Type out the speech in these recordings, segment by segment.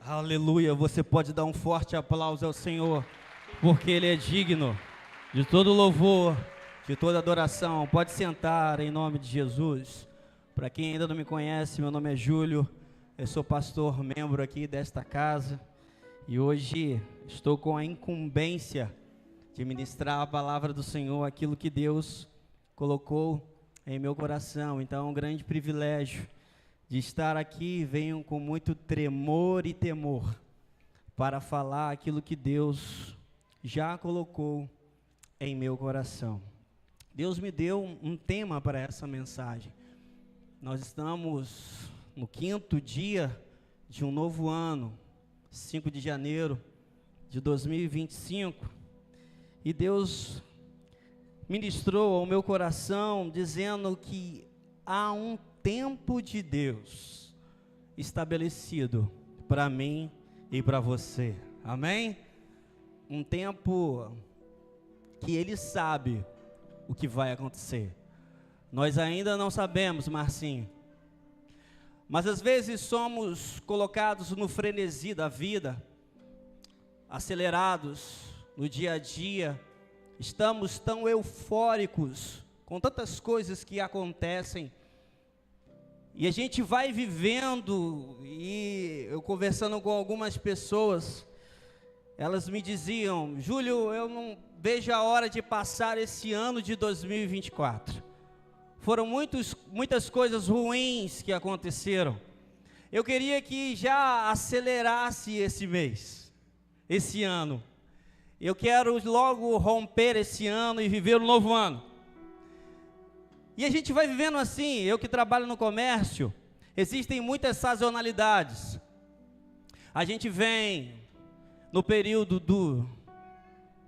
Aleluia, você pode dar um forte aplauso ao Senhor, porque Ele é digno de todo louvor, de toda adoração. Pode sentar em nome de Jesus. Para quem ainda não me conhece, meu nome é Júlio, eu sou pastor, membro aqui desta casa, e hoje estou com a incumbência de ministrar a palavra do Senhor, aquilo que Deus colocou em meu coração. Então é um grande privilégio de estar aqui. Venho com muito tremor e temor para falar aquilo que Deus já colocou em meu coração. Deus me deu um tema para essa mensagem. Nós estamos no 5º dia de um novo ano, 5 de janeiro de 2025, e Deus ministrou ao meu coração dizendo que há um tempo de Deus estabelecido para mim e para você, amém? Um tempo que Ele sabe o que vai acontecer. Nós ainda não sabemos, Marcinho, mas às vezes somos colocados no frenesi da vida, acelerados no dia a dia, estamos tão eufóricos com tantas coisas que acontecem, e a gente vai vivendo. E eu conversando com algumas pessoas, elas me diziam: Júlio, eu não vejo a hora de passar esse ano de 2024. Foram muitas coisas ruins que aconteceram. Eu queria que já acelerasse esse mês, esse ano. Eu quero logo romper esse ano e viver um novo ano. E a gente vai vivendo assim. Eu que trabalho no comércio, existem muitas sazonalidades. A gente vem no período do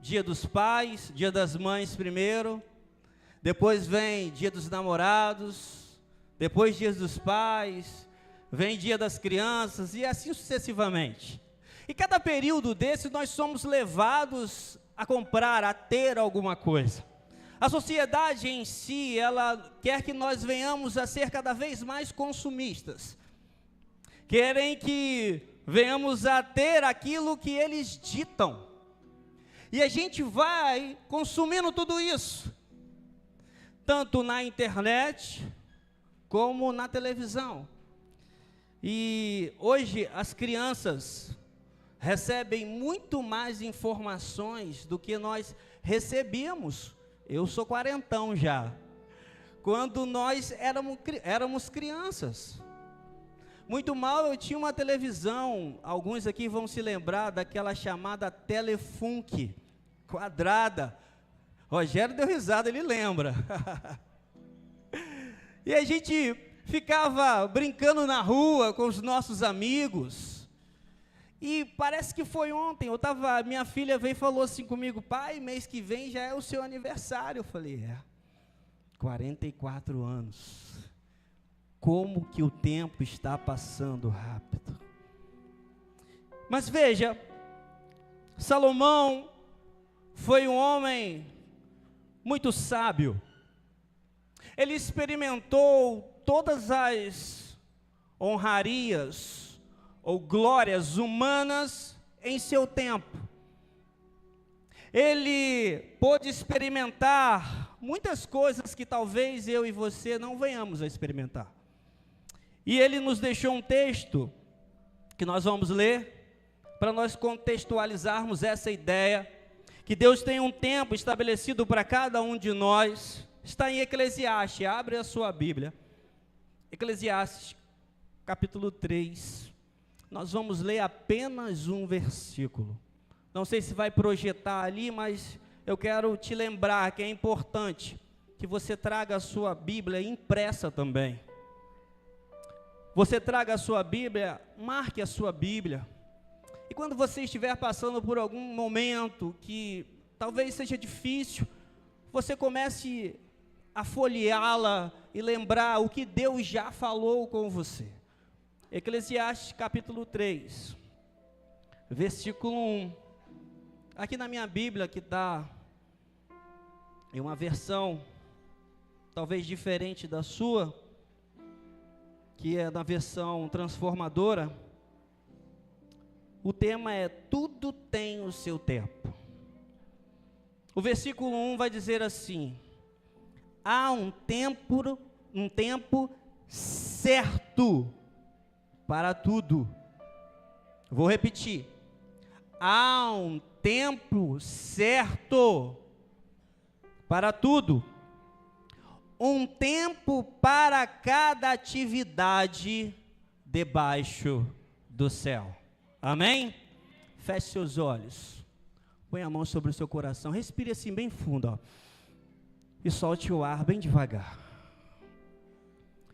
Dia dos Pais, Dia das Mães primeiro, depois vem Dia dos Namorados, depois Dia dos Pais, vem Dia das Crianças e assim sucessivamente. E cada período desse nós somos levados a comprar, a ter alguma coisa. A sociedade em si, ela quer que nós venhamos a ser cada vez mais consumistas. Querem que venhamos a ter aquilo que eles ditam. E a gente vai consumindo tudo isso, tanto na internet como na televisão. E hoje as crianças recebem muito mais informações do que nós recebíamos. Eu sou quarentão já. Quando nós éramos crianças. Muito mal, eu tinha uma televisão, alguns aqui vão se lembrar daquela chamada Telefunk, quadrada. Rogério deu risada, ele lembra. E a gente ficava brincando na rua com os nossos amigos. E parece que foi ontem, minha filha veio e falou assim comigo: pai, mês que vem já é o seu aniversário. Eu falei: 44 anos. Como que o tempo está passando rápido. Mas veja, Salomão foi um homem muito sábio. Ele experimentou todas as honrarias ou glórias humanas em seu tempo. Ele pôde experimentar muitas coisas que talvez eu e você não venhamos a experimentar. E ele nos deixou um texto que nós vamos ler para nós contextualizarmos essa ideia que Deus tem um tempo estabelecido para cada um de nós. Está em Eclesiastes, abre a sua Bíblia. Eclesiastes, capítulo 3. Nós vamos ler apenas um versículo. Não sei se vai projetar ali, mas eu quero te lembrar que é importante que você traga a sua Bíblia impressa também. Você traga a sua Bíblia, marque a sua Bíblia. E quando você estiver passando por algum momento que talvez seja difícil, você comece a folheá-la e lembrar o que Deus já falou com você. Eclesiastes capítulo 3, versículo 1. Aqui na minha Bíblia, que está em uma versão talvez diferente da sua, que é na versão transformadora, O tema é: tudo tem o seu tempo. O versículo 1 vai dizer assim: há um tempo certo para tudo. Vou repetir. Há um tempo certo para tudo. Um tempo para cada atividade debaixo do céu. Amém? Feche seus olhos. Põe a mão sobre o seu coração. Respire assim bem fundo, ó. E solte o ar bem devagar.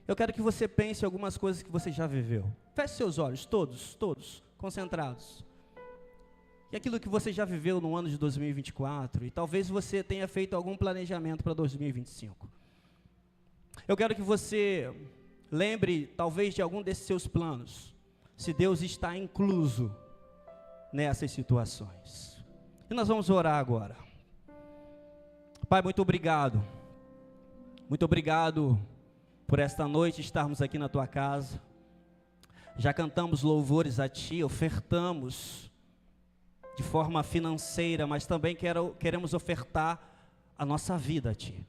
Eu quero que você pense em algumas coisas que você já viveu. Feche seus olhos, todos, concentrados. E aquilo que você já viveu no ano de 2024, e talvez você tenha feito algum planejamento para 2025. Eu quero que você lembre, talvez, de algum desses seus planos, se Deus está incluso nessas situações. E nós vamos orar agora. Pai, muito obrigado. Muito obrigado por esta noite estarmos aqui na tua casa. Já cantamos louvores a ti, ofertamos de forma financeira, mas também queremos ofertar a nossa vida a ti.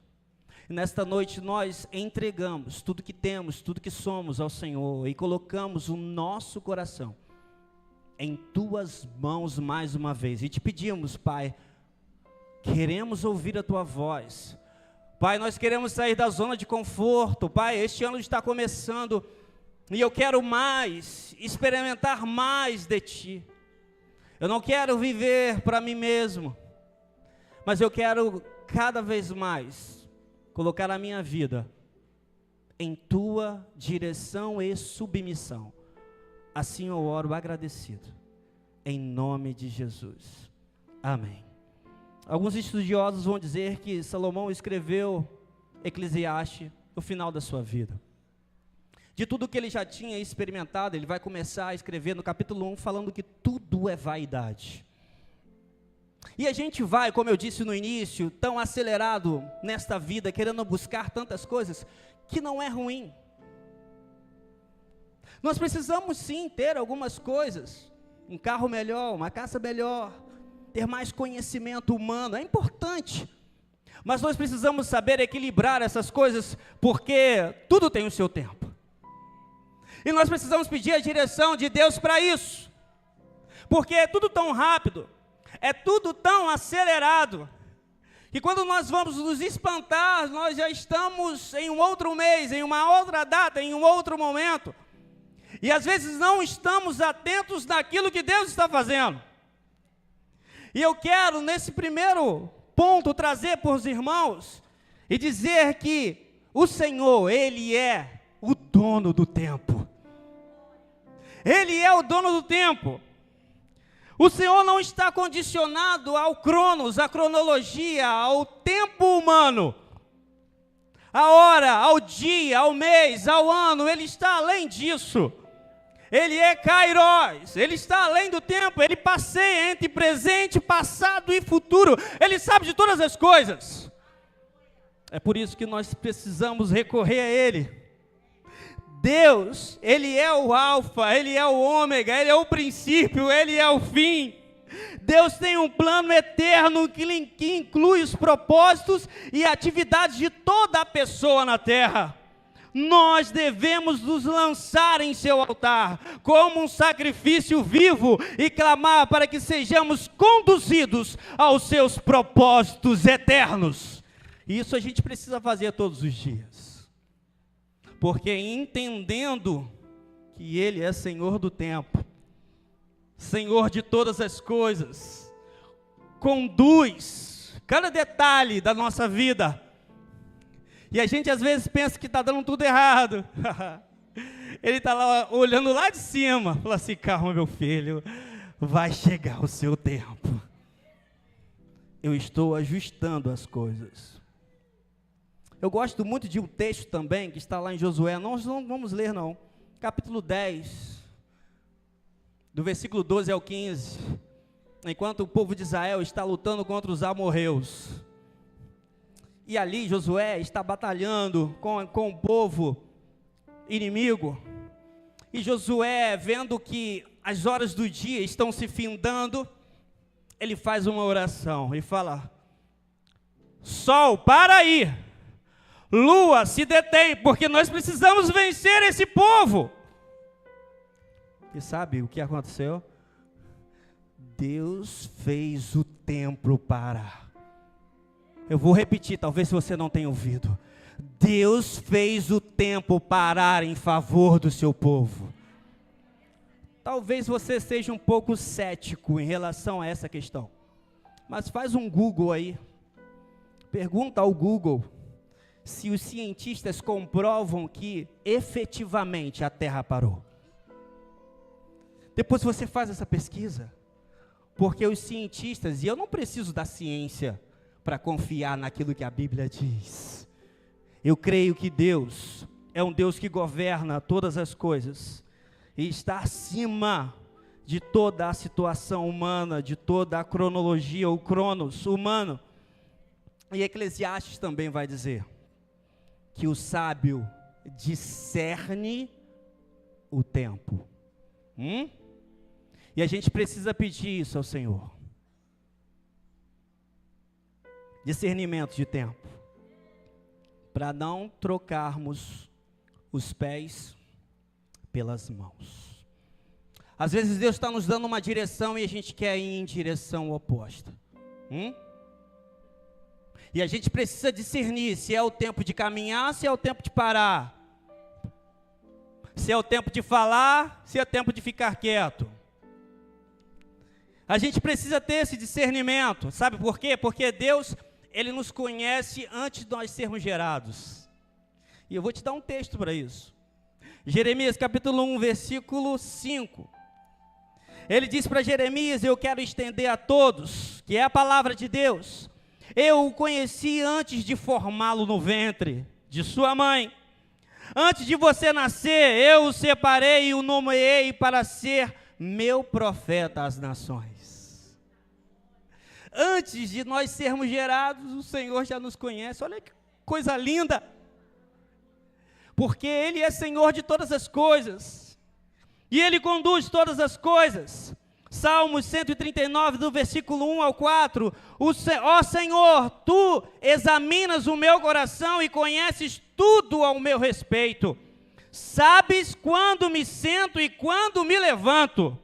E nesta noite nós entregamos tudo que temos, tudo que somos ao Senhor e colocamos o nosso coração em tuas mãos mais uma vez. E te pedimos, Pai, queremos ouvir a tua voz. Pai, nós queremos sair da zona de conforto. Pai, este ano está começando e eu quero mais, experimentar mais de ti. Eu não quero viver para mim mesmo, mas eu quero cada vez mais colocar a minha vida em tua direção e submissão. Assim eu oro agradecido, em nome de Jesus. Amém. Alguns estudiosos vão dizer que Salomão escreveu Eclesiastes no final da sua vida. De tudo que ele já tinha experimentado, ele vai começar a escrever no capítulo 1, falando que tudo é vaidade. E a gente vai, como eu disse no início, tão acelerado nesta vida, querendo buscar tantas coisas, que não é ruim. Nós precisamos sim ter algumas coisas, um carro melhor, uma casa melhor, ter mais conhecimento humano, é importante. Mas nós precisamos saber equilibrar essas coisas, porque tudo tem o seu tempo. E nós precisamos pedir a direção de Deus para isso, porque é tudo tão rápido, é tudo tão acelerado, que quando nós vamos nos espantar, nós já estamos em um outro mês, em uma outra data, em um outro momento, e às vezes não estamos atentos naquilo que Deus está fazendo. E eu quero, nesse primeiro ponto, trazer para os irmãos, e dizer que o Senhor, Ele é o dono do tempo. Ele é o dono do tempo. O Senhor não está condicionado ao cronos, à cronologia, ao tempo humano, à hora, ao dia, ao mês, ao ano. Ele está além disso. Ele é Kairos, Ele está além do tempo. Ele passeia entre presente, passado e futuro. Ele sabe de todas as coisas. É por isso que nós precisamos recorrer a Ele. Deus, Ele é o alfa, Ele é o ômega, Ele é o princípio, Ele é o fim. Deus tem um plano eterno que inclui os propósitos e atividades de toda a pessoa na terra. Nós devemos nos lançar em seu altar, como um sacrifício vivo, e clamar para que sejamos conduzidos aos seus propósitos eternos. E isso a gente precisa fazer todos os dias. Porque entendendo que Ele é Senhor do tempo, Senhor de todas as coisas, conduz cada detalhe da nossa vida. E a gente às vezes pensa que está dando tudo errado. Ele está lá olhando lá de cima, fala assim: calma, meu filho, vai chegar o seu tempo. Eu estou ajustando as coisas. Eu gosto muito de um texto também, que está lá em Josué, nós não vamos ler não, capítulo 10, do versículo 12 ao 15, enquanto o povo de Israel está lutando contra os amorreus, e ali Josué está batalhando com o povo inimigo, e Josué, vendo que as horas do dia estão se findando, ele faz uma oração e fala: sol, para aí, lua, se detém, porque nós precisamos vencer esse povo. E sabe o que aconteceu? Deus fez o tempo parar. Eu vou repetir, talvez você não tenha ouvido. Deus fez o tempo parar em favor do seu povo. Talvez você seja um pouco cético em relação a essa questão, mas faz um Google aí. Pergunta ao Google se os cientistas comprovam que efetivamente a Terra parou. Depois você faz essa pesquisa, porque os cientistas, e eu não preciso da ciência para confiar naquilo que a Bíblia diz. Eu creio que Deus é um Deus que governa todas as coisas e está acima de toda a situação humana, de toda a cronologia, o cronos humano. E Eclesiastes também vai dizer que o sábio discerne o tempo. E a gente precisa pedir isso ao Senhor. Discernimento de tempo. Para não trocarmos os pés pelas mãos. Às vezes Deus está nos dando uma direção e a gente quer ir em direção oposta. E a gente precisa discernir se é o tempo de caminhar, se é o tempo de parar. Se é o tempo de falar, se é o tempo de ficar quieto. A gente precisa ter esse discernimento, sabe por quê? Porque Deus, Ele nos conhece antes de nós sermos gerados. E eu vou te dar um texto para isso. Jeremias capítulo 1, versículo 5. Ele diz para Jeremias: eu quero estender a todos, que é a palavra de Deus. Eu o conheci antes de formá-lo no ventre de sua mãe. Antes de você nascer, eu o separei e o nomeei para ser meu profeta às nações. Antes de nós sermos gerados, o Senhor já nos conhece. Olha que coisa linda. Porque Ele é Senhor de todas as coisas. E Ele conduz todas as coisas. Salmos 139, do versículo 1 ao 4. Ó Senhor, Tu examinas o meu coração e conheces tudo ao meu respeito. Sabes quando me sento e quando me levanto.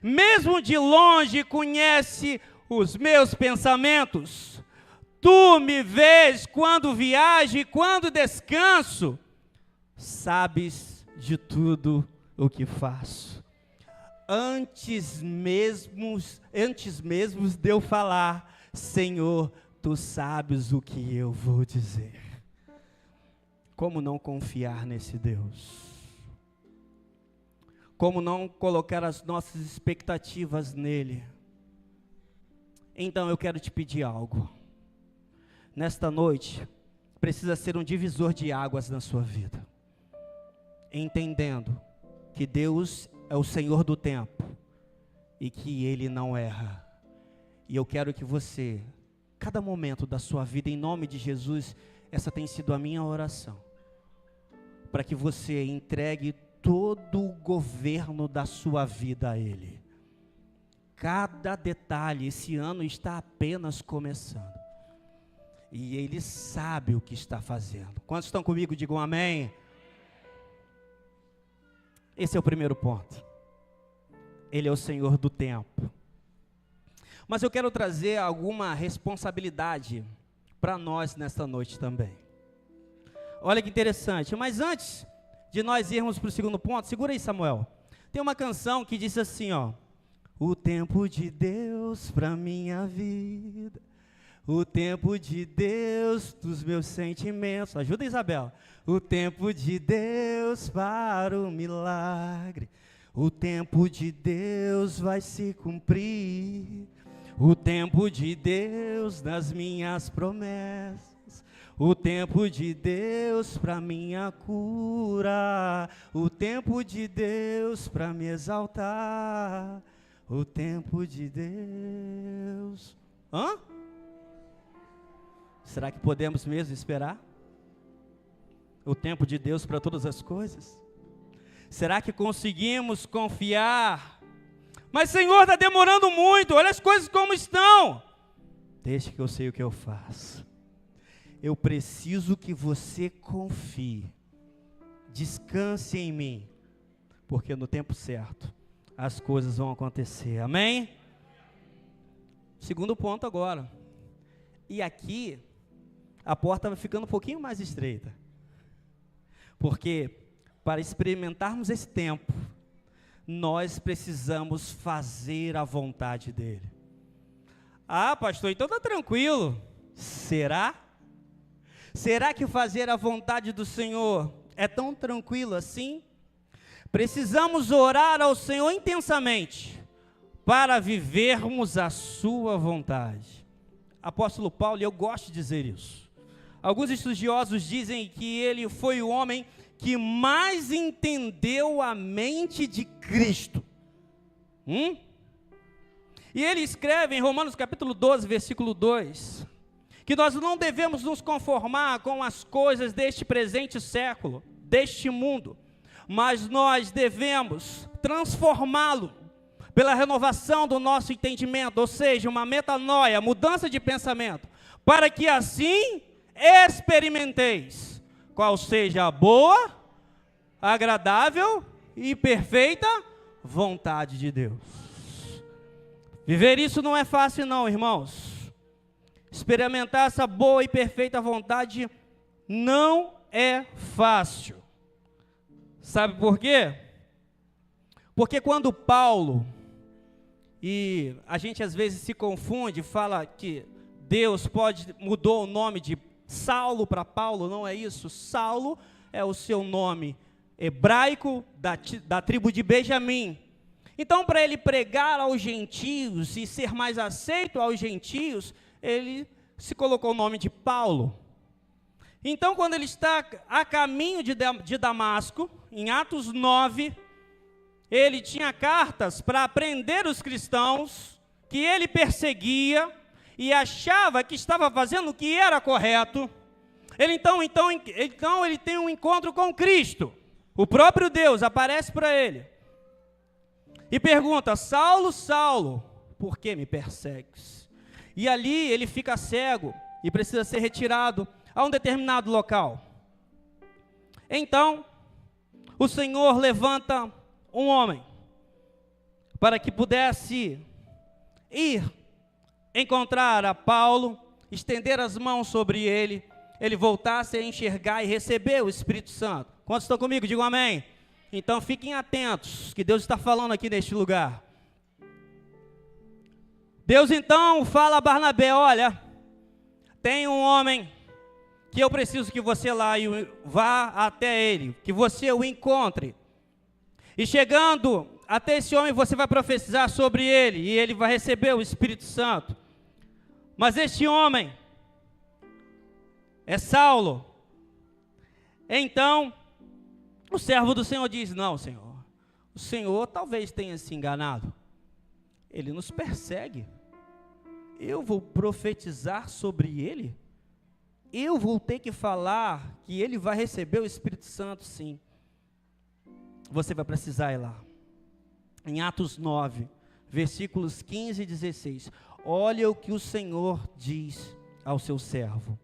Mesmo de longe conhece os meus pensamentos. Tu me vês quando viajo e quando descanso. Sabes de tudo o que faço. Antes mesmo de eu falar, Senhor, Tu sabes o que eu vou dizer. Como não confiar nesse Deus? Como não colocar as nossas expectativas nele? Então eu quero te pedir algo. Nesta noite, precisa ser um divisor de águas na sua vida. Entendendo que Deus é o Senhor do tempo e que Ele não erra. E eu quero que você, cada momento da sua vida, em nome de Jesus, essa tem sido a minha oração, para que você entregue todo o governo da sua vida a Ele. Cada detalhe, esse ano está apenas começando. E Ele sabe o que está fazendo. Quantos estão comigo? Digam amém. Esse é o primeiro ponto. Ele é o Senhor do tempo. Mas eu quero trazer alguma responsabilidade para nós nesta noite também. Olha que interessante. Mas antes de nós irmos para o segundo ponto, segura aí, Samuel. Tem uma canção que diz assim, ó: o tempo de Deus para minha vida, o tempo de Deus dos meus sentimentos. Ajuda, Isabel. O tempo de Deus para o milagre, o tempo de Deus vai se cumprir. O tempo de Deus nas minhas promessas, o tempo de Deus para minha cura, o tempo de Deus para me exaltar, o tempo de Deus. Será que podemos mesmo esperar o tempo de Deus para todas as coisas? Será que conseguimos confiar Mas Senhor, está demorando muito, olha as coisas como estão. Deixa que eu sei o que eu faço. Eu preciso que você confie, descanse em mim, porque no tempo certo as coisas vão acontecer, amém? Segundo ponto agora, e aqui a porta vai ficando um pouquinho mais estreita, porque para experimentarmos esse tempo, nós precisamos fazer a vontade dele. Ah, pastor, então está tranquilo. Será? Será que fazer a vontade do Senhor é tão tranquilo assim? Precisamos orar ao Senhor intensamente para vivermos a sua vontade. Apóstolo Paulo, e eu gosto de dizer isso. Alguns estudiosos dizem que ele foi o homem que mais entendeu a mente de Cristo. E ele escreve em Romanos capítulo 12, versículo 2, que nós não devemos nos conformar com as coisas deste presente século, deste mundo, mas nós devemos transformá-lo pela renovação do nosso entendimento, ou seja, uma metanoia, mudança de pensamento, para que assim experimenteis qual seja a boa, agradável e perfeita vontade de Deus. Viver isso não é fácil não, irmãos. Experimentar essa boa e perfeita vontade não é fácil. Sabe por quê? Porque quando Paulo, e a gente às vezes se confunde, fala que Deus mudou o nome de Saulo para Paulo, não é isso? Saulo é o seu nome hebraico da tribo de Benjamim. Então, para ele pregar aos gentios e ser mais aceito aos gentios, ele se colocou o nome de Paulo. Então, quando ele está a caminho de Damasco, em Atos 9, ele tinha cartas para prender os cristãos que ele perseguia e achava que estava fazendo o que era correto. Então ele tem um encontro com Cristo. O próprio Deus aparece para ele e pergunta: Saulo, Saulo, por que me persegues? E ali ele fica cego e precisa ser retirado a um determinado local. Então, o Senhor levanta um homem para que pudesse ir encontrar a Paulo, estender as mãos sobre ele, ele voltasse a enxergar e receber o Espírito Santo. Quantos estão comigo? Digam amém. Então fiquem atentos, que Deus está falando aqui neste lugar. Deus então fala a Barnabé: olha, tem um homem que eu preciso que você vá até ele, que você o encontre. E chegando até esse homem, você vai profetizar sobre ele, e ele vai receber o Espírito Santo. Mas este homem é Saulo. Então, o servo do Senhor diz: não, Senhor, o Senhor talvez tenha se enganado. Ele nos persegue. Eu vou profetizar sobre ele? Eu vou ter que falar que ele vai receber o Espírito Santo, sim. Você vai precisar ir lá. Em Atos 9, versículos 15 e 16. Olha o que o Senhor diz ao seu servo.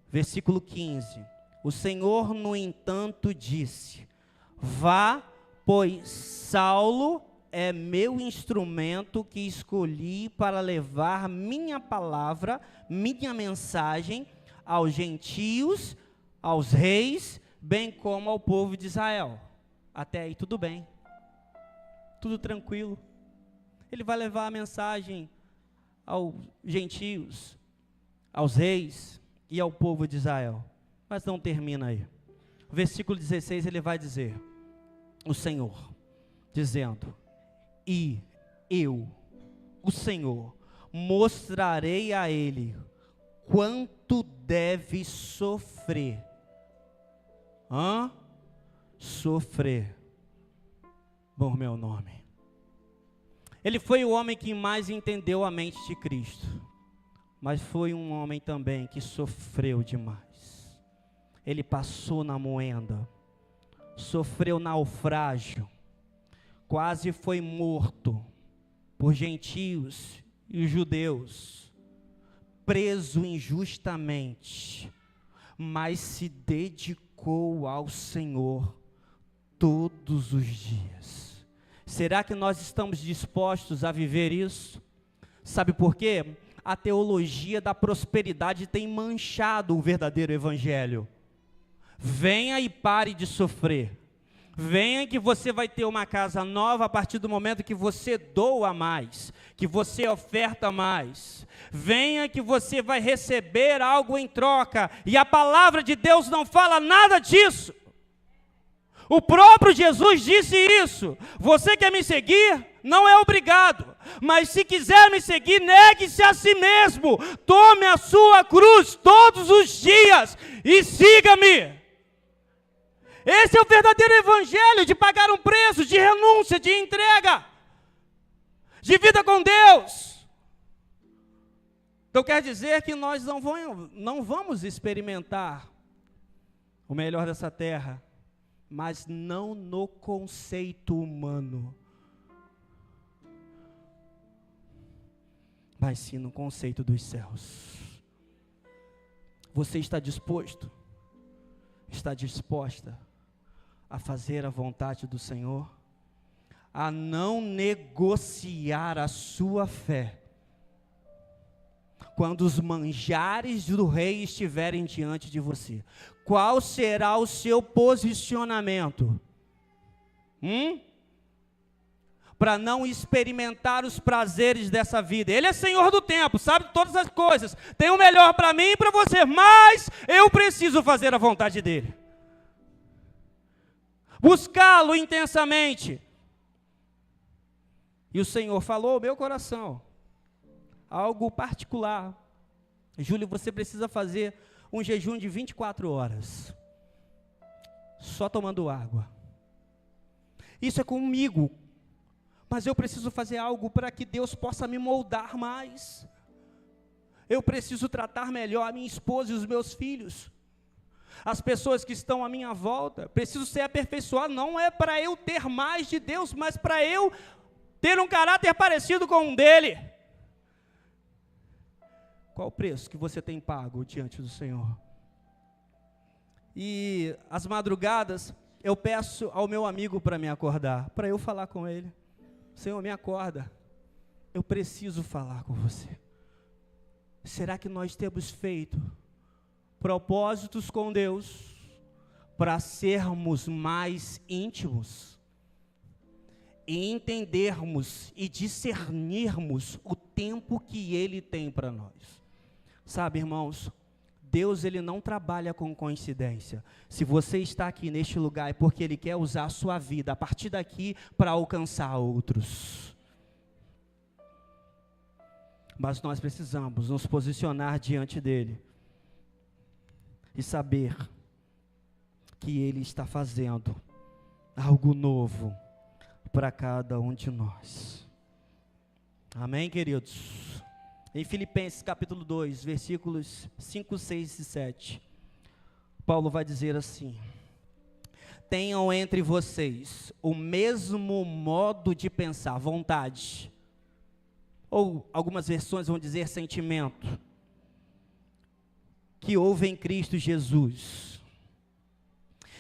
Versículo 15. O Senhor, no entanto, disse: vá, pois Saulo é meu instrumento que escolhi para levar minha palavra, minha mensagem aos gentios, aos reis, bem como ao povo de Israel. Até aí tudo bem, tudo tranquilo. Ele vai levar a mensagem aos gentios, aos reis e ao povo de Israel. Mas não termina aí. Versículo 16 ele vai dizer, o Senhor, dizendo: e eu, o Senhor, mostrarei a ele quanto deve sofrer. Sofrer por meu nome. Ele foi o homem que mais entendeu a mente de Cristo, mas foi um homem também que sofreu demais. Ele passou na moenda, sofreu naufrágio, quase foi morto, por gentios e judeus, preso injustamente, mas se dedicou ao Senhor todos os dias. Será que nós estamos dispostos a viver isso? Sabe por quê? A teologia da prosperidade tem manchado o verdadeiro evangelho. Venha e pare de sofrer. Venha que você vai ter uma casa nova a partir do momento que você doa mais, que você oferta mais. Venha que você vai receber algo em troca. E a palavra de Deus não fala nada disso. O próprio Jesus disse isso. Você quer me seguir? Não é obrigado. Mas se quiser me seguir, negue-se a si mesmo. Tome a sua cruz todos os dias e siga-me. Esse é o verdadeiro evangelho de pagar um preço, de renúncia, de entrega, de vida com Deus. Então quer dizer que nós não vamos experimentar o melhor dessa terra, mas não no conceito humano, mas sim no conceito dos céus. Você está disposto? Está disposta a fazer a vontade do Senhor? A não negociar a sua fé quando os manjares do rei estiverem diante de você? Qual será o seu posicionamento? Para não experimentar os prazeres dessa vida. Ele é Senhor do tempo, sabe todas as coisas, tem o melhor para mim e para você, mas eu preciso fazer a vontade dele. Buscá-lo intensamente. E o Senhor falou ao meu coração algo particular. Júlio, você precisa fazer um jejum de 24 horas, só tomando água. Isso é comigo, mas eu preciso fazer algo para que Deus possa me moldar mais. Eu preciso tratar melhor a minha esposa e os meus filhos, as pessoas que estão à minha volta. Preciso ser aperfeiçoado, não é para eu ter mais de Deus, mas para eu ter um caráter parecido com o dele. Qual o preço que você tem pago diante do Senhor? E às madrugadas eu peço ao meu amigo para me acordar, para eu falar com ele. Senhor, me acorda, eu preciso falar com você. Será que nós temos feito propósitos com Deus para sermos mais íntimos e entendermos e discernirmos o tempo que Ele tem para nós? Sabe, irmãos, Deus ele não trabalha com coincidência. Se você está aqui neste lugar é porque Ele quer usar a sua vida a partir daqui para alcançar outros. Mas nós precisamos nos posicionar diante dEle e saber que Ele está fazendo algo novo para cada um de nós. Amém, queridos? Em Filipenses capítulo 2, versículos 5, 6 e 7, Paulo vai dizer assim: tenham entre vocês o mesmo modo de pensar, vontade, ou algumas versões vão dizer sentimento, que houve em Cristo Jesus.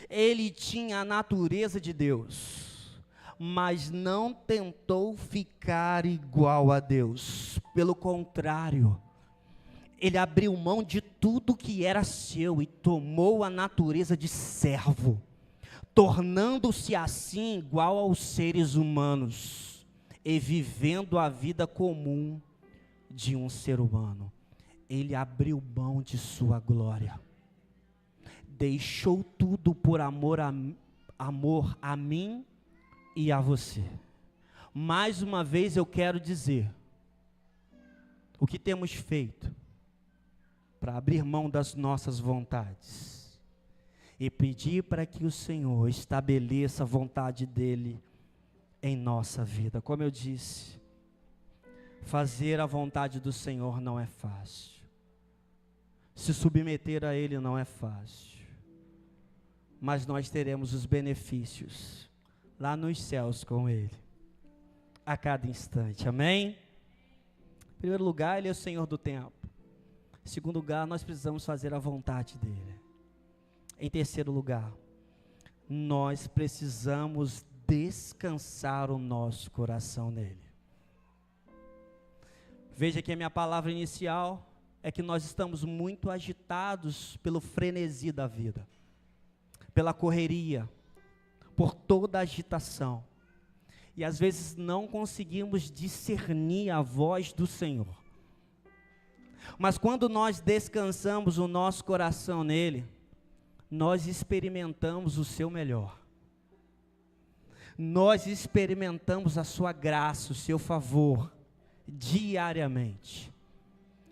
Ele tinha a natureza de Deus, mas não tentou ficar igual a Deus. Pelo contrário, ele abriu mão de tudo que era seu e tomou a natureza de servo, tornando-se assim igual aos seres humanos e vivendo a vida comum de um ser humano. Ele abriu mão de sua glória, deixou tudo por amor a mim e a você. Mais uma vez eu quero dizer, o que temos feito para abrir mão das nossas vontades e pedir para que o Senhor estabeleça a vontade dEle em nossa vida. Como eu disse, fazer a vontade do Senhor não é fácil, se submeter a Ele não é fácil, mas nós teremos os benefícios lá nos céus com Ele. a cada instante, amém? Em primeiro lugar, Ele é o Senhor do tempo. Em segundo lugar, nós precisamos fazer a vontade dEle. Em terceiro lugar, nós precisamos descansar o nosso coração nele. Veja que a minha palavra inicial é que nós estamos muito agitados pelo frenesi da vida, pela correria, por toda a agitação. E às vezes não conseguimos discernir a voz do Senhor. Mas quando nós descansamos o nosso coração nele, nós experimentamos o seu melhor. Nós experimentamos a sua graça, o seu favor, diariamente.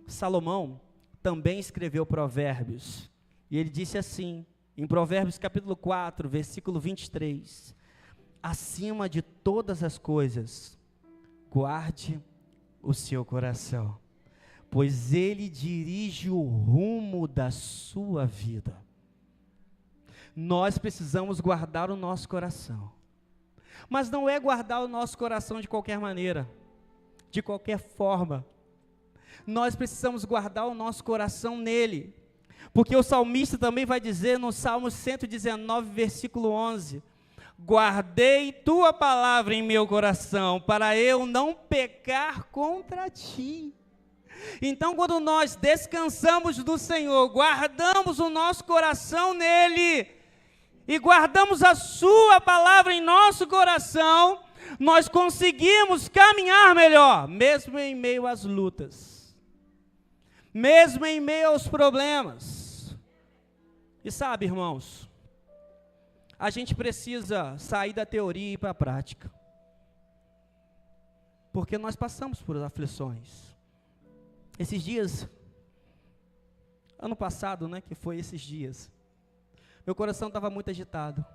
Salomão também escreveu Provérbios, e ele disse assim, em Provérbios capítulo 4, versículo 23, acima de todas as coisas, guarde o seu coração, pois ele dirige o rumo da sua vida. Nós precisamos guardar o nosso coração. Mas não é guardar o nosso coração de qualquer maneira, de qualquer forma. Nós precisamos guardar o nosso coração nele, porque o salmista também vai dizer no Salmo 119, versículo 11, guardei tua palavra em meu coração, para eu não pecar contra ti. Então, quando nós descansamos do Senhor, guardamos o nosso coração nele, e guardamos a sua palavra em nosso coração, nós conseguimos caminhar melhor, mesmo em meio às lutas, mesmo em meio aos problemas. E sabe, irmãos, a gente precisa sair da teoria e ir para a prática, porque nós passamos por aflições. Esses dias, ano passado, que foi esses dias, meu coração estava muito agitado,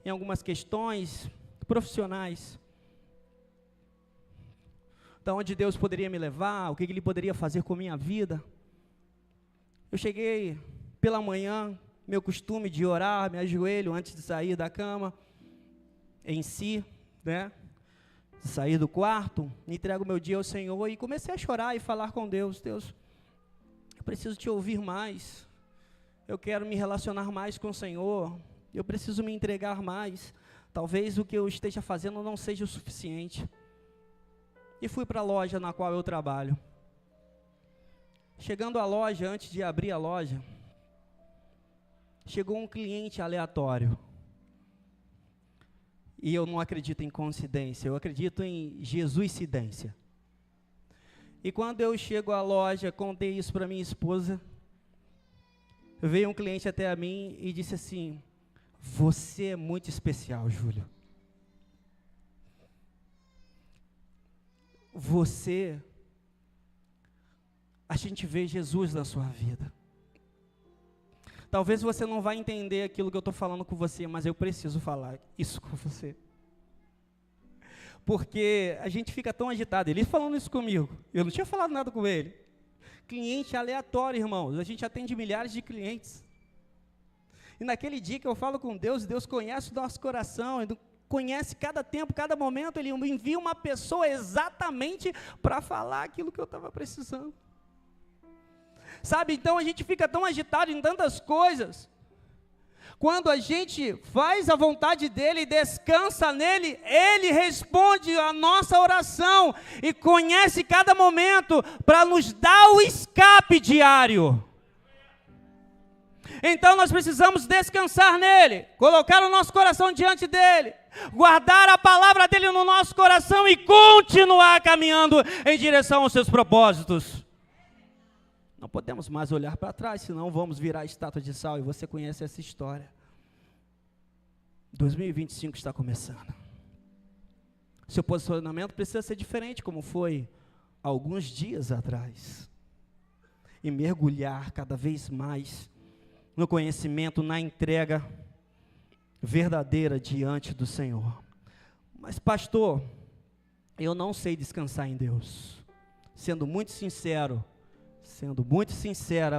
em algumas questões profissionais, da onde Deus poderia me levar, o que Ele poderia fazer com a minha vida. Eu cheguei pela manhã, meu costume de orar, me ajoelho antes de sair da cama, em si, de sair do quarto, entrego meu dia ao Senhor e comecei a chorar e falar com Deus. Deus, eu preciso te ouvir mais. Eu quero me relacionar mais com o Senhor, eu preciso me entregar mais, talvez o que eu esteja fazendo não seja o suficiente. E fui para a loja na qual eu trabalho. Chegando à loja, antes de abrir a loja, chegou um cliente aleatório. E eu não acredito em coincidência, eu acredito em Jesuscidência. E quando eu chego à loja, contei isso para minha esposa, veio um cliente até a mim e disse assim, você é muito especial, Júlio. A gente vê Jesus na sua vida. Talvez você não vai entender aquilo que eu estou falando com você, mas eu preciso falar isso com você. Porque a gente fica tão agitado, ele falando isso comigo, eu não tinha falado nada com ele. Cliente aleatório, irmãos, a gente atende milhares de clientes. E naquele dia que eu falo com Deus, Deus conhece o nosso coração, Ele conhece cada tempo, cada momento, Ele me envia uma pessoa exatamente para falar aquilo que eu estava precisando. Sabe, então a gente fica tão agitado em tantas coisas. Quando a gente faz a vontade dEle e descansa nele, Ele responde a nossa oração e conhece cada momento para nos dar o escape diário. Então nós precisamos descansar nele, colocar o nosso coração diante dEle, guardar a palavra dEle no nosso coração e continuar caminhando em direção aos seus propósitos. Não podemos mais olhar para trás, senão vamos virar estátua de sal, e você conhece essa história. 2025 está começando. Seu posicionamento precisa ser diferente, como foi alguns dias atrás. E mergulhar cada vez mais no conhecimento, na entrega verdadeira diante do Senhor. Mas pastor, eu não sei descansar em Deus. Sendo muito sincera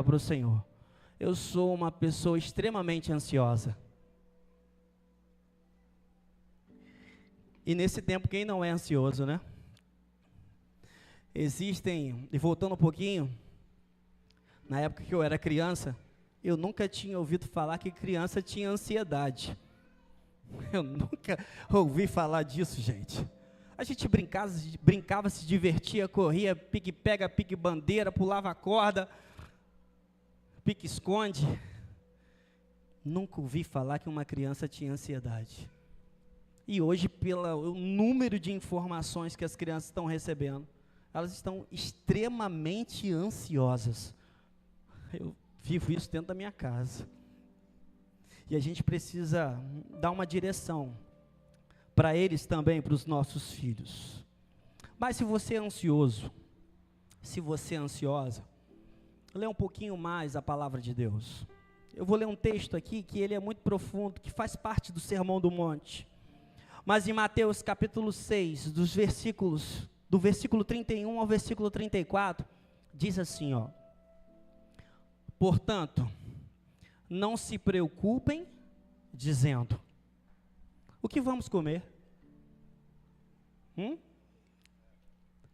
para o Senhor, eu sou uma pessoa extremamente ansiosa. E nesse tempo, quem não é ansioso, né? Existem, e voltando um pouquinho, na época que eu era criança, eu nunca tinha ouvido falar que criança tinha ansiedade. Eu nunca ouvi falar disso, gente. A gente brincava, se divertia, corria, pique-pega, pique-bandeira, pulava a corda, pique-esconde. Nunca ouvi falar que uma criança tinha ansiedade. E hoje, pelo número de informações que as crianças estão recebendo, elas estão extremamente ansiosas. Eu vivo isso dentro da minha casa. E a gente precisa dar uma direção para eles também, para os nossos filhos. Mas se você é ansioso, se você é ansiosa, lê um pouquinho mais a palavra de Deus. Eu vou ler um texto aqui que ele é muito profundo, que faz parte do Sermão do Monte. Mas em Mateus capítulo 6, do versículo 31 ao versículo 34, diz assim, ó: portanto, não se preocupem, dizendo, o que vamos comer?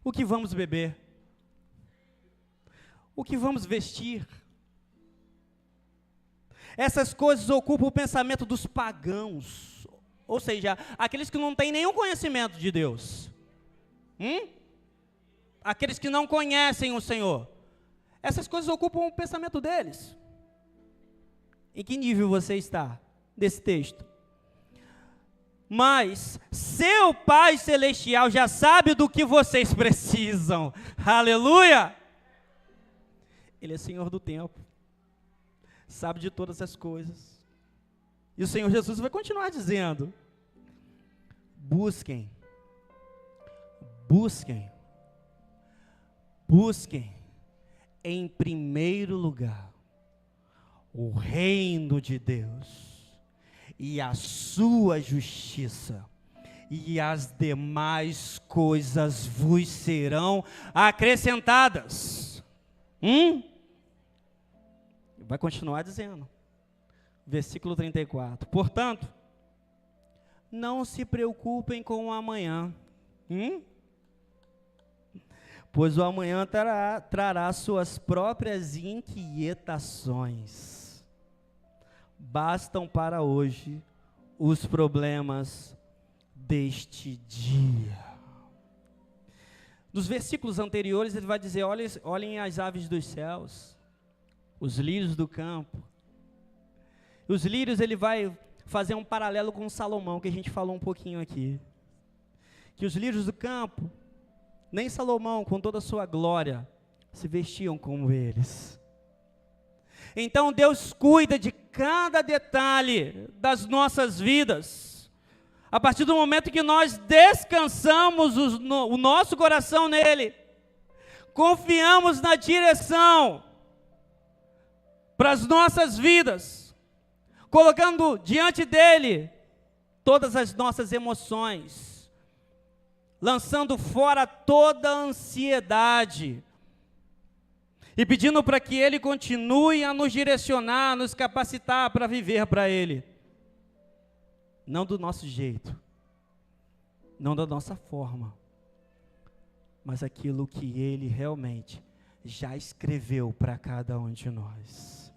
O que vamos beber? O que vamos vestir? Essas coisas ocupam o pensamento dos pagãos, ou seja, aqueles que não têm nenhum conhecimento de Deus. Aqueles que não conhecem o Senhor. Essas coisas ocupam o pensamento deles. Em que nível você está desse texto? Mas seu Pai Celestial já sabe do que vocês precisam. Aleluia! Ele é Senhor do tempo. Sabe de todas as coisas. E o Senhor Jesus vai continuar dizendo: busquem em primeiro lugar o reino de Deus e a sua justiça, e as demais coisas vos serão acrescentadas. Vai continuar dizendo, versículo 34, portanto, não se preocupem com o amanhã, pois o amanhã trará suas próprias inquietações. Bastam para hoje os problemas deste dia. Nos versículos anteriores ele vai dizer, olhem as aves dos céus, os lírios do campo. Os lírios ele vai fazer um paralelo com Salomão, que a gente falou um pouquinho aqui. Que os lírios do campo, nem Salomão, com toda a sua glória, se vestiam como eles. Então Deus cuida de cada detalhe das nossas vidas. A partir do momento que nós descansamos o nosso coração nele, confiamos na direção para as nossas vidas, colocando diante dele todas as nossas emoções, lançando fora toda a ansiedade, e pedindo para que ele continue a nos direcionar, a nos capacitar para viver para ele. Não do nosso jeito, não da nossa forma, mas aquilo que ele realmente já escreveu para cada um de nós.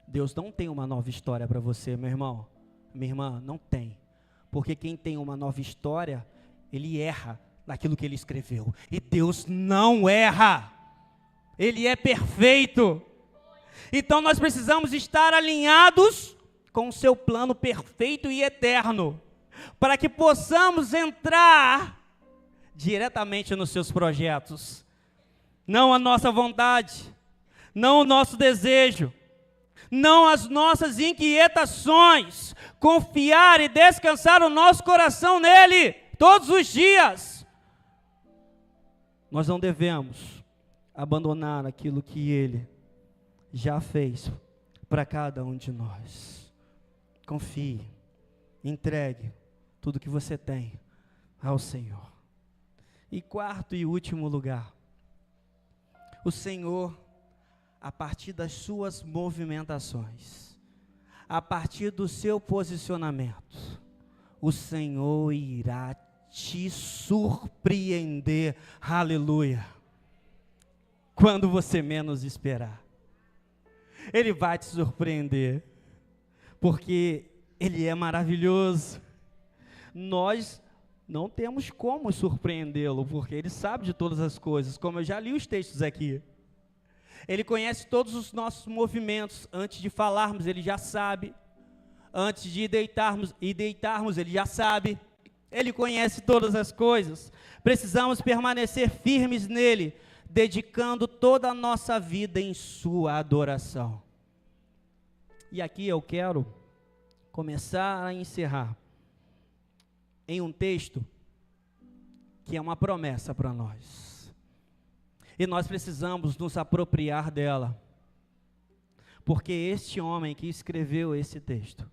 Deus não tem uma nova história para você, meu irmão, minha irmã, não tem. Porque quem tem uma nova história, ele erra naquilo que ele escreveu. E Deus não erra. Ele é perfeito. Então nós precisamos estar alinhados com o seu plano perfeito e eterno, para que possamos entrar diretamente nos seus projetos. Não a nossa vontade, não o nosso desejo, não as nossas inquietações. Confiar e descansar o nosso coração nele todos os dias. Nós não devemos abandonar aquilo que ele já fez para cada um de nós. Confie, entregue tudo que você tem ao Senhor. E quarto e último lugar, o Senhor, a partir das suas movimentações, a partir do seu posicionamento, o Senhor irá te surpreender, aleluia, quando você menos esperar. Ele vai te surpreender, porque Ele é maravilhoso. Nós não temos como surpreendê-lo, porque Ele sabe de todas as coisas, como eu já li os textos aqui. Ele conhece todos os nossos movimentos, antes de falarmos Ele já sabe, antes de deitarmos, Ele já sabe, Ele conhece todas as coisas. Precisamos permanecer firmes nele, dedicando toda a nossa vida em sua adoração. E aqui eu quero começar a encerrar em um texto que é uma promessa para nós. E nós precisamos nos apropriar dela, porque este homem que escreveu esse texto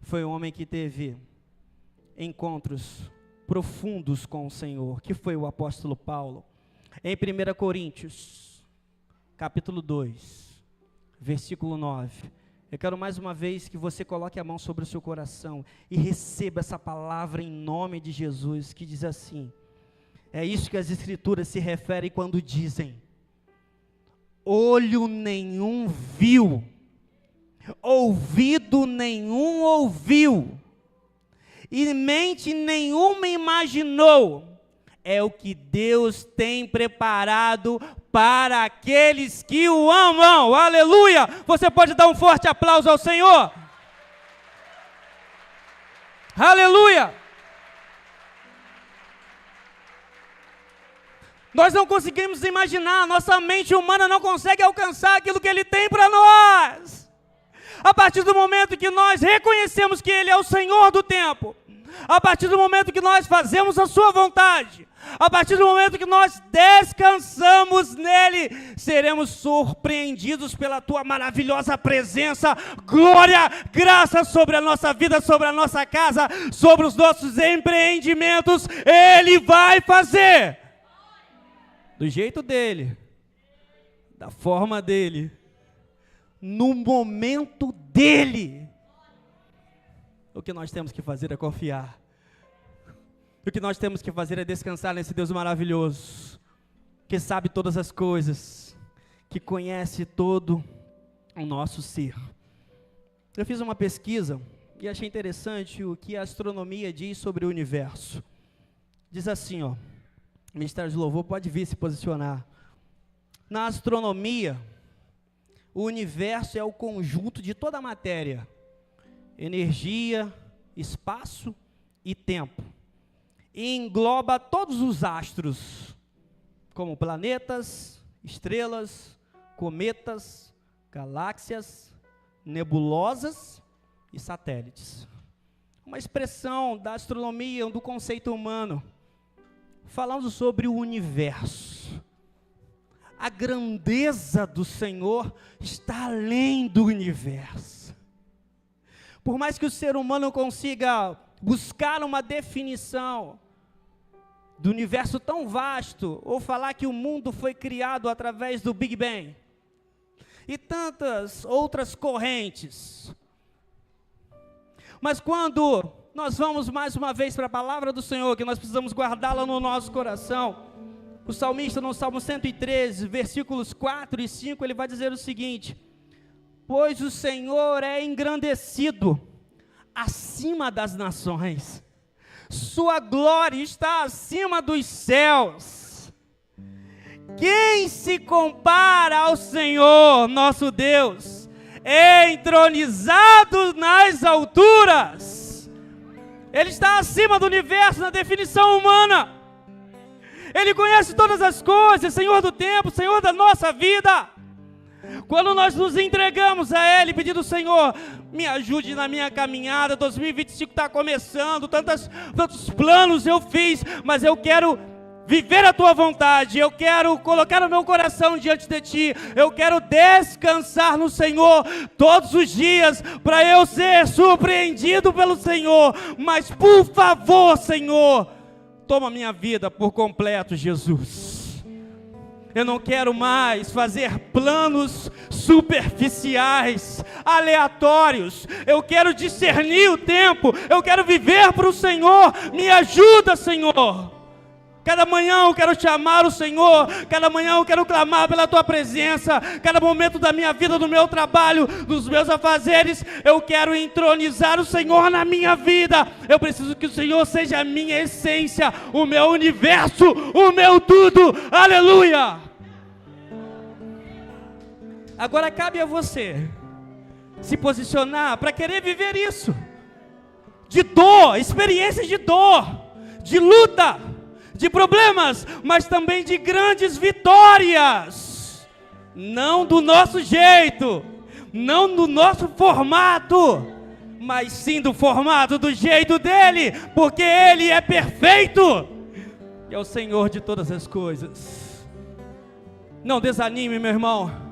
foi um homem que teve encontros profundos com o Senhor, que foi o apóstolo Paulo. Em 1 Coríntios, capítulo 2, versículo 9, eu quero mais uma vez que você coloque a mão sobre o seu coração e receba essa palavra em nome de Jesus, que diz assim, é isso que as Escrituras se referem quando dizem, olho nenhum viu, ouvido nenhum ouviu, e mente nenhuma imaginou, é o que Deus tem preparado para aqueles que o amam, aleluia. Você pode dar um forte aplauso ao Senhor, aleluia. Nós não conseguimos imaginar, nossa mente humana não consegue alcançar aquilo que Ele tem para nós. A partir do momento que nós reconhecemos que Ele é o Senhor do tempo, a partir do momento que nós fazemos a sua vontade, a partir do momento que nós descansamos nele, seremos surpreendidos pela tua maravilhosa presença, glória, graça sobre a nossa vida, sobre a nossa casa, sobre os nossos empreendimentos. Ele vai fazer do jeito dele, da forma dele, no momento dele. O que nós temos que fazer é confiar. O que nós temos que fazer é descansar nesse Deus maravilhoso, que sabe todas as coisas, que conhece todo o nosso ser. Eu fiz uma pesquisa e achei interessante o que a astronomia diz sobre o universo. Diz assim, ó, o Ministério de Louvor pode vir se posicionar. Na astronomia, o universo é o conjunto de toda a matéria, energia, espaço e tempo. E engloba todos os astros, como planetas, estrelas, cometas, galáxias, nebulosas e satélites. Uma expressão da astronomia, do conceito humano, falando sobre o universo. A grandeza do Senhor está além do universo. Por mais que o ser humano consiga buscar uma definição do universo tão vasto, ou falar que o mundo foi criado através do Big Bang, e tantas outras correntes, mas quando nós vamos mais uma vez para a palavra do Senhor, que nós precisamos guardá-la no nosso coração, o salmista no Salmo 113, versículos 4 e 5, ele vai dizer o seguinte: pois o Senhor é engrandecido acima das nações, sua glória está acima dos céus. Quem se compara ao Senhor, nosso Deus, entronizado nas alturas? Ele está acima do universo na definição humana. Ele conhece todas as coisas, Senhor do tempo, Senhor da nossa vida. Quando nós nos entregamos a Ele, pedindo, Senhor, me ajude na minha caminhada, 2025 está começando, tantos planos eu fiz, mas eu quero viver a Tua vontade, eu quero colocar o meu coração diante de Ti, eu quero descansar no Senhor todos os dias, para eu ser surpreendido pelo Senhor. Mas por favor, Senhor, toma minha vida por completo, Jesus. Eu não quero mais fazer planos superficiais, aleatórios. Eu quero discernir o tempo. Eu quero viver para o Senhor. Me ajuda, Senhor. Cada manhã eu quero chamar o Senhor. Cada manhã eu quero clamar pela Tua presença. Cada momento da minha vida, do meu trabalho, dos meus afazeres, eu quero entronizar o Senhor na minha vida. Eu preciso que o Senhor seja a minha essência, o meu universo, o meu tudo. Aleluia! Agora cabe a você se posicionar para querer viver isso. De dor, experiências de dor, de luta, de problemas, mas também de grandes vitórias. Não do nosso jeito, não do nosso formato, mas sim do formato, do jeito dele, porque Ele é perfeito e é o Senhor de todas as coisas. Não desanime, meu irmão.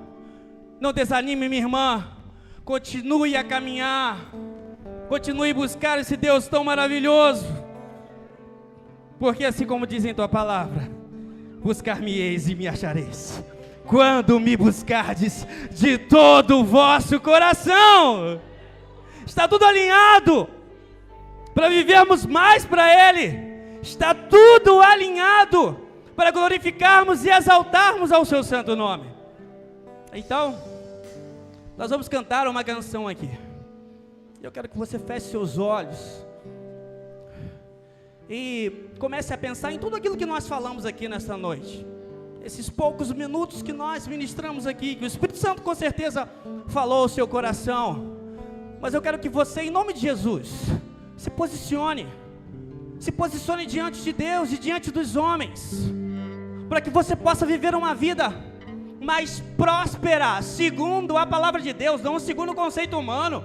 Não desanime, minha irmã. Continue a caminhar. Continue a buscar esse Deus tão maravilhoso. Porque assim como diz em Tua palavra, buscar-me-eis e me achareis, quando me buscardes de todo o vosso coração. Está tudo alinhado para vivermos mais para Ele. Está tudo alinhado para glorificarmos e exaltarmos ao Seu santo nome. Então, nós vamos cantar uma canção aqui. Eu quero que você feche seus olhos e comece a pensar em tudo aquilo que nós falamos aqui nesta noite. Esses poucos minutos que nós ministramos aqui, que o Espírito Santo com certeza falou ao seu coração. Mas eu quero que você, em nome de Jesus, se posicione diante de Deus e diante dos homens, para que você possa viver uma vida mais próspera, segundo a palavra de Deus, não segundo o conceito humano,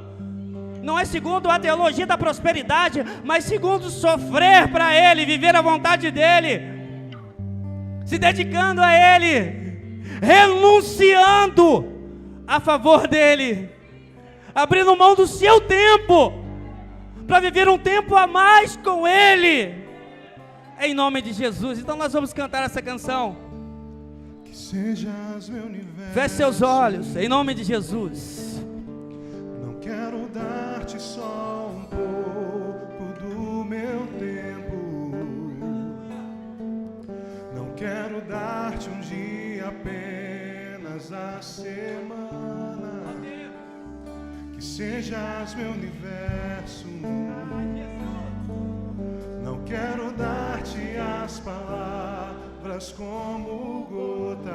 não é segundo a teologia da prosperidade, mas segundo sofrer para Ele, viver a vontade dEle, se dedicando a Ele, renunciando a favor dEle, abrindo mão do seu tempo, para viver um tempo a mais com Ele, em nome de Jesus. Então nós vamos cantar essa canção. Que sejas meu universo. Feche seus olhos, em nome de Jesus. Não quero dar-te só um pouco do meu tempo. Não quero dar-te um dia apenas a semana. Que sejas meu universo. Não quero dar-te as palavras como gotas.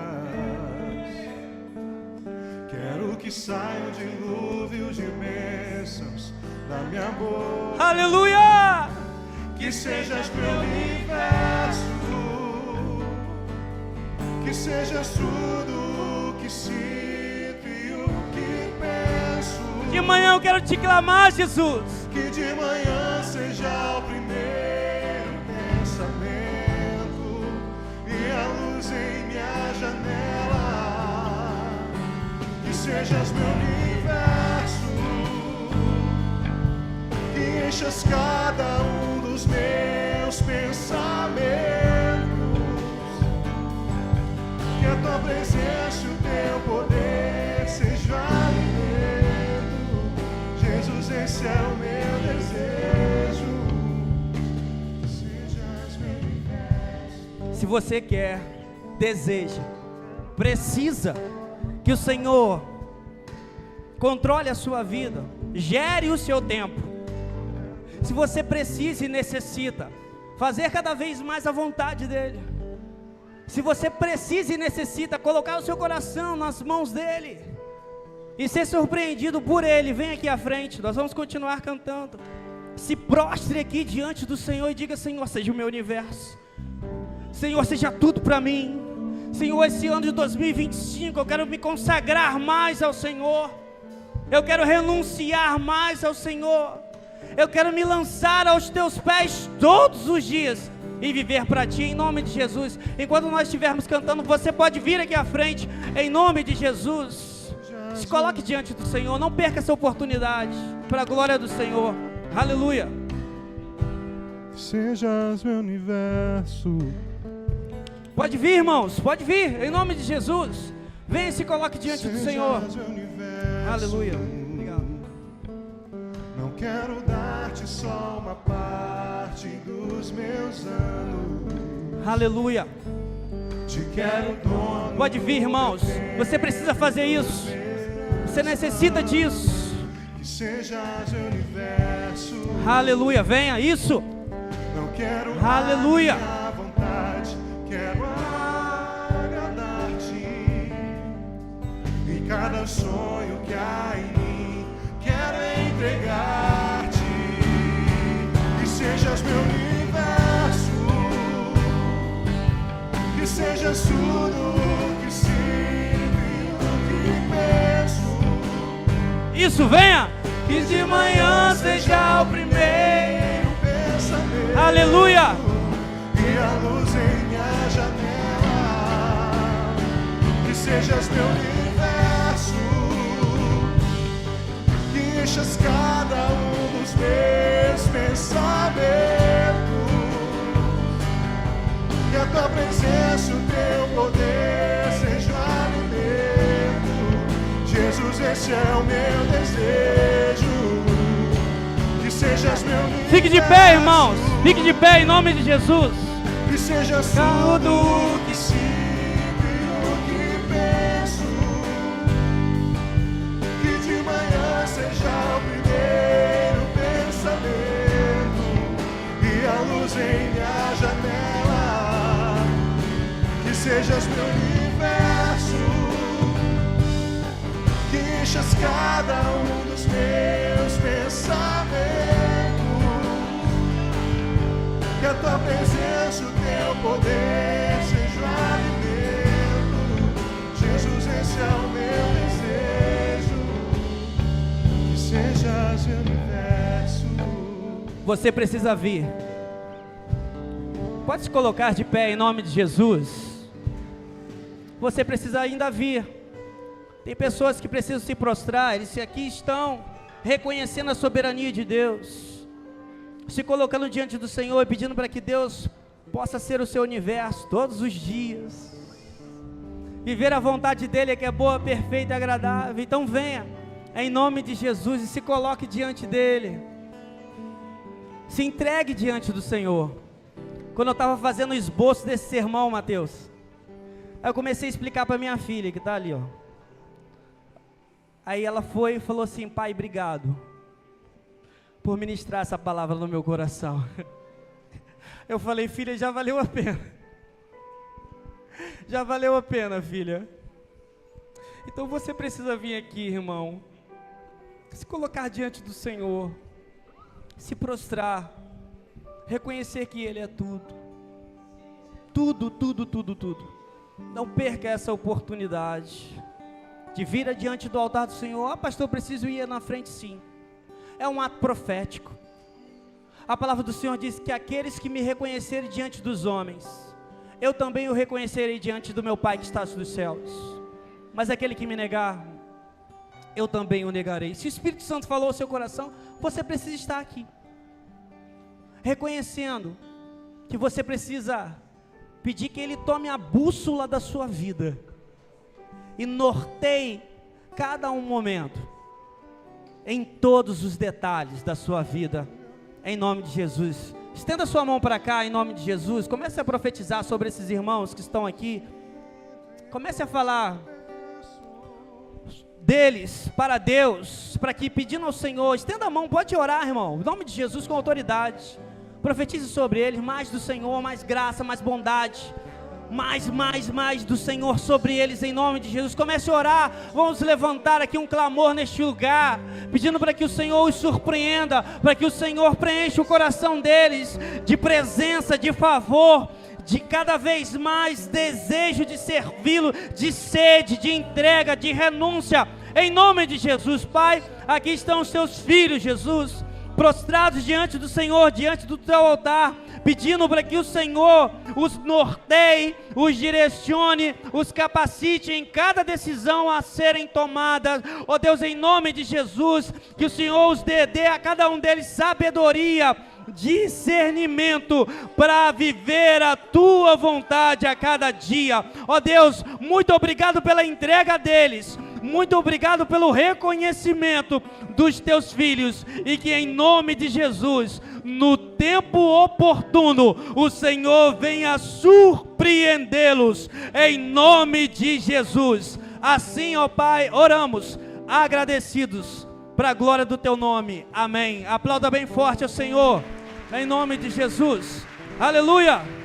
Quero que saiam dilúvios de bênçãos da minha boca. Aleluia! Que sejas meu universo. Que sejas tudo o que sinto e o que penso. De manhã eu quero te clamar, Jesus. Que de manhã seja o primeiro pensamento e a luz em minha janela. Que sejas meu universo, que enchas cada um dos meus pensamentos. Que a tua presença e o teu poder seja alimento. Jesus, esse é o meu desejo. Que sejas meu universo. Se você quer, deseja, precisa que o Senhor controle a sua vida, gere o seu tempo. Se você precisa e necessita fazer cada vez mais a vontade dEle, se você precisa e necessita colocar o seu coração nas mãos dEle e ser surpreendido por Ele, vem aqui à frente, nós vamos continuar cantando. Se prostre aqui diante do Senhor e diga: Senhor, seja o meu universo, Senhor, seja tudo para mim. Senhor, esse ano de 2025 eu quero me consagrar mais ao Senhor, eu quero renunciar mais ao Senhor, eu quero me lançar aos teus pés todos os dias e viver para ti, em nome de Jesus. Enquanto nós estivermos cantando, você pode vir aqui à frente, em nome de Jesus. Se coloque diante do Senhor, não perca essa oportunidade, para a glória do Senhor. Aleluia. Que sejas meu universo, Pode vir, irmãos, pode vir, em nome de Jesus. Venha e se coloque diante do Senhor. Aleluia. Obrigado. Não quero dar-te só uma parte dos meus anos. Aleluia. Te quero dono. Pode vir, irmãos. Você precisa fazer isso. Você necessita disso. Que sejas o universo. Aleluia. Venha, isso. Não quero Aleluia. a vontade, quero agradar-te. Em cada sonho que há em mim, quero entregar-te. Que sejas meu universo, que sejas tudo que sinto e o que penso. Isso, venha. Que de manhã seja o primeiro pensamento. Aleluia. E a luz em minha janela. Que sejas meu universo, que enchas cada um dos meus pensamentos. Que a tua presença, o teu poder seja o alimento. Jesus, esse é o meu desejo. Que sejas meu universo. Fique de pé, irmãos. Fique de pé em nome de Jesus. Que sejas tudo o que sinto e o que penso. Que de manhã seja o primeiro pensamento e a luz em minha janela. Que sejas meu universo, que enchas cada um dos meus pensamentos. Que a tua presença, o teu poder seja o alimento. Jesus, esse é o meu desejo. Que sejas o universo. Você precisa vir. Pode se colocar de pé em nome de Jesus. Você precisa ainda vir. Tem pessoas que precisam se prostrar. Eles aqui estão reconhecendo a soberania de Deus, se colocando diante do Senhor e pedindo para que Deus possa ser o seu universo todos os dias. Viver a vontade dEle, que é boa, perfeita e agradável. Então venha em nome de Jesus e se coloque diante dEle. Se entregue diante do Senhor. Quando eu estava fazendo o esboço desse sermão, Mateus, aí eu comecei a explicar para minha filha, que está ali, ó. Aí ela foi e falou assim: pai, obrigado por ministrar essa palavra no meu coração. Eu falei: filha, já valeu a pena. Já valeu a pena, filha. Então você precisa vir aqui, irmão, se colocar diante do Senhor, se prostrar, reconhecer que Ele é tudo. Tudo, tudo, tudo, tudo. Não perca essa oportunidade de vir adiante do altar do Senhor. Ah, pastor, eu preciso ir na frente, sim. É um ato profético. A palavra do Senhor diz que aqueles que me reconhecerem diante dos homens, eu também o reconhecerei diante do meu Pai que está nos céus. Mas aquele que me negar, eu também o negarei. Se o Espírito Santo falou ao seu coração, você precisa estar aqui, reconhecendo que você precisa pedir que Ele tome a bússola da sua vida e norteie cada um momento, em todos os detalhes da sua vida, em nome de Jesus. Estenda sua mão para cá, em nome de Jesus. Comece a profetizar sobre esses irmãos que estão aqui. Comece a falar deles para Deus, para que, pedindo ao Senhor, estenda a mão, pode orar, irmão, em nome de Jesus, com autoridade. Profetize sobre eles mais do Senhor, mais graça, mais bondade, mais do Senhor sobre eles, em nome de Jesus. Comece a orar. Vamos levantar aqui um clamor neste lugar, pedindo para que o Senhor os surpreenda, para que o Senhor preencha o coração deles de presença, de favor, de cada vez mais desejo de servi-lo, de sede, de entrega, de renúncia, em nome de Jesus. Pai, aqui estão os teus filhos, Jesus, prostrados diante do Senhor, diante do teu altar, pedindo para que o Senhor os norteie, os direcione, os capacite em cada decisão a serem tomadas. Ó Deus, em nome de Jesus, que o Senhor os dê a cada um deles sabedoria, discernimento para viver a tua vontade a cada dia. Ó Deus, muito obrigado pela entrega deles. Muito obrigado pelo reconhecimento dos teus filhos, e que em nome de Jesus, no tempo oportuno, o Senhor venha surpreendê-los, em nome de Jesus. Assim, ó Pai, oramos, agradecidos, para a glória do teu nome, amém. Aplauda bem forte ao Senhor, em nome de Jesus, aleluia.